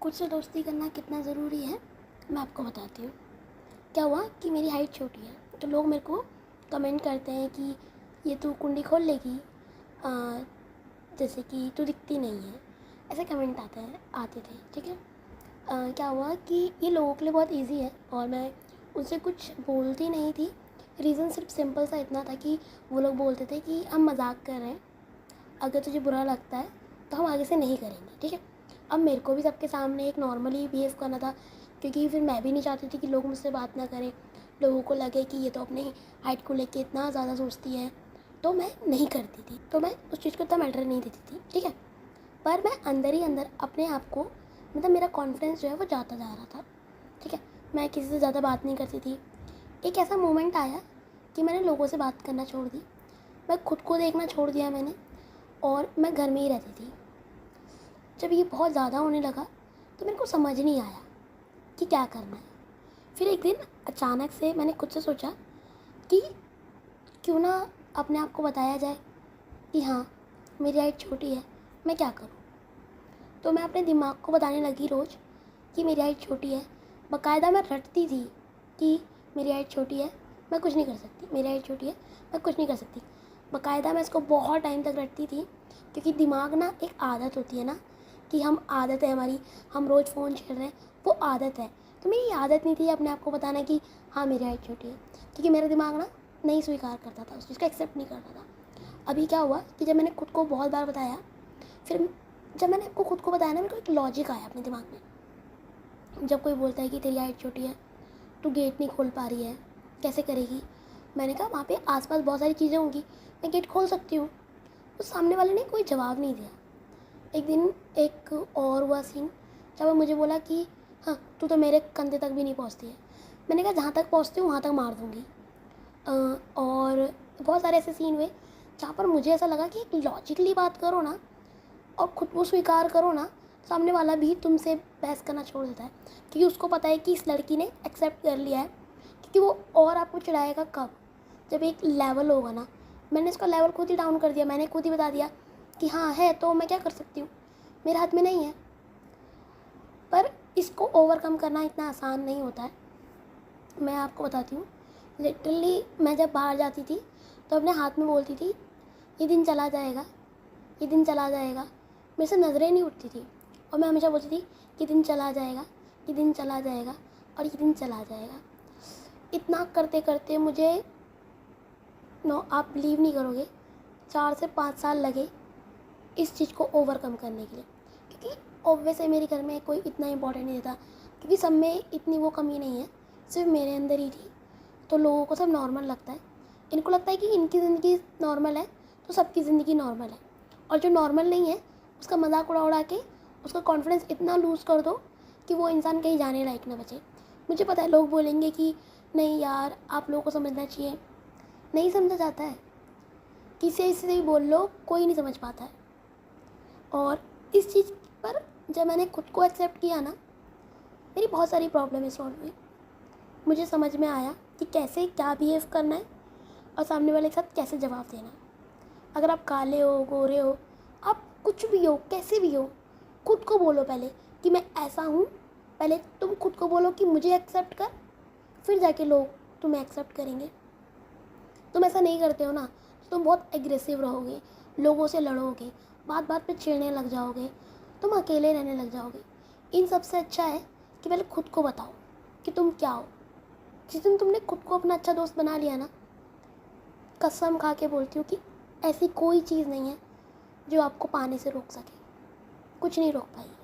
खुद से दोस्ती करना कितना ज़रूरी है मैं आपको बताती हूँ। क्या हुआ कि मेरी हाइट छोटी है तो लोग मेरे को कमेंट करते हैं कि ये तू कुंडी खोल लेगी, जैसे कि तू दिखती नहीं है, ऐसे कमेंट आते थे। ठीक है। क्या हुआ कि ये लोगों के लिए बहुत इजी है और मैं उनसे कुछ बोलती नहीं थी। रीज़न सिर्फ सिंपल सा इतना था कि वो लोग बोलते थे कि हम मजाक कर रहे हैं, अगर तुझे बुरा लगता है तो हम आगे से नहीं करेंगे। ठीक है। अब मेरे को भी सबके सामने एक नॉर्मली बिहेव करना था, क्योंकि फिर मैं भी नहीं चाहती थी कि लोग मुझसे बात ना करें, लोगों को लगे कि ये तो अपनी हाइट को लेके इतना ज़्यादा सोचती है, तो मैं नहीं करती थी। तो मैं उस चीज़ को इतना मैटर नहीं देती थी। ठीक है। पर मैं अंदर ही अंदर अपने आप को, मतलब मेरा कॉन्फिडेंस जो है वो जाता जा रहा था। ठीक है। मैं किसी से ज़्यादा बात नहीं करती थी। एक ऐसा मोमेंट आया कि मैंने लोगों से बात करना छोड़ दी, मैं खुद को देखना छोड़ दिया मैंने, और मैं घर में ही रहती थी। जब ये बहुत ज़्यादा होने लगा तो मेरे को समझ नहीं आया कि क्या करना है। फिर एक दिन अचानक से मैंने खुद से सोचा कि क्यों ना अपने आप को बताया जाए कि हाँ, मेरी हाइट छोटी है, मैं क्या करूँ। तो मैं अपने दिमाग को बताने लगी रोज़ कि मेरी हाइट छोटी है। बाकायदा मैं रटती थी कि मेरी हाइट छोटी है, मैं कुछ नहीं कर सकती, मेरी हाइट छोटी है, मैं कुछ नहीं कर सकती। बाकायदा मैं इसको बहुत टाइम तक रटती थी, क्योंकि दिमाग ना एक आदत होती है ना, कि हम आदत है हमारी, हम रोज़ फ़ोन छेड़ रहे हैं, वो आदत है। तो मेरी आदत नहीं थी अपने आप को बताना कि हाँ, मेरी हाइट छोटी है, क्योंकि मेरा दिमाग ना नहीं स्वीकार करता था, उस चीज़ को एक्सेप्ट नहीं करता था। अभी क्या हुआ कि जब मैंने खुद को बहुत बार बताया, फिर जब मैंने आपको खुद को बताया ना, मेरे को एक लॉजिक आया अपने दिमाग में। जब कोई बोलता है कि तेरी हाइट छोटी है, तू गेट नहीं खोल पा रही है, कैसे करेगी। मैंने कहा वहाँ पे आसपास बहुत सारी चीज़ें होंगी, मैं गेट खोल सकती हूँ। तो सामने वाले ने कोई जवाब नहीं दिया। एक दिन एक और हुआ सीन, जब वो मुझे बोला कि हाँ, तू तो मेरे कंधे तक भी नहीं पहुँचती है। मैंने कहा जहाँ तक पहुँचती हूँ वहाँ तक मार दूँगी। और बहुत सारे ऐसे सीन हुए जहाँ पर मुझे ऐसा लगा कि एक लॉजिकली बात करो ना और खुद को स्वीकार करो ना, सामने वाला भी तुमसे बहस करना छोड़ देता है, क्योंकि उसको पता है कि इस लड़की ने एक्सेप्ट कर लिया है। क्योंकि वो और आपको चिढ़ाएगा कब, जब एक लेवल होगा ना। मैंने इसका लेवल खुद ही डाउन कर दिया, मैंने खुद ही बता दिया कि हाँ है, तो मैं क्या कर सकती हूँ, मेरे हाथ में नहीं है। पर इसको ओवरकम करना इतना आसान नहीं होता है। मैं आपको बताती हूँ, लिटरली मैं जब बाहर जाती थी तो अपने हाथ में बोलती थी ये दिन चला जाएगा, ये दिन चला जाएगा। मेरे से नज़रें नहीं उठती थी और मैं हमेशा बोलती थी ये दिन चला जाएगा, ये दिन चला जाएगा और ये दिन चला जाएगा। इतना करते करते मुझे आप बिलीव नहीं करोगे, 4 से 5 साल लगे इस चीज़ को ओवरकम करने के लिए। क्योंकि ऑब्वियस है मेरे घर में कोई इतना इंपॉर्टेंट नहीं था, क्योंकि सब में इतनी वो कमी नहीं है, सिर्फ मेरे अंदर ही थी। तो लोगों को सब नॉर्मल लगता है, इनको लगता है कि इनकी ज़िंदगी नॉर्मल है तो सबकी ज़िंदगी नॉर्मल है। और जो नॉर्मल नहीं है उसका मजाक उड़ा उड़ा के उसका कॉन्फिडेंस इतना लूज़ कर दो कि वो इंसान कहीं जाने लायक ना बचे। मुझे पता है लोग बोलेंगे कि नहीं यार, आप लोगों को समझना चाहिए। नहीं समझा जाता है, किसी से ही बोल लो, कोई नहीं समझ पाता है। और इस चीज़ पर जब मैंने खुद को एक्सेप्ट किया ना, मेरी बहुत सारी प्रॉब्लम सॉल्व हुई। मुझे समझ में आया कि कैसे क्या बिहेव करना है और सामने वाले के साथ कैसे जवाब देना है। अगर आप काले हो, गोरे हो, आप कुछ भी हो, कैसे भी हो, खुद को बोलो पहले कि मैं ऐसा हूँ। पहले तुम खुद को बोलो कि मुझे एक्सेप्ट कर, फिर जाके लोग तुम्हें एक्सेप्ट करेंगे। तुम ऐसा नहीं करते हो ना, तो तुम बहुत एग्रेसिव रहोगे, लोगों से लड़ोगे, बात बात पे छेड़ने लग जाओगे, तुम अकेले रहने लग जाओगे। इन सबसे अच्छा है कि पहले खुद को बताओ कि तुम क्या हो। जिस दिन तुमने खुद को अपना अच्छा दोस्त बना लिया ना, कसम खा के बोलती हूँ कि ऐसी कोई चीज़ नहीं है जो आपको पाने से रोक सके, कुछ नहीं रोक पाएगी।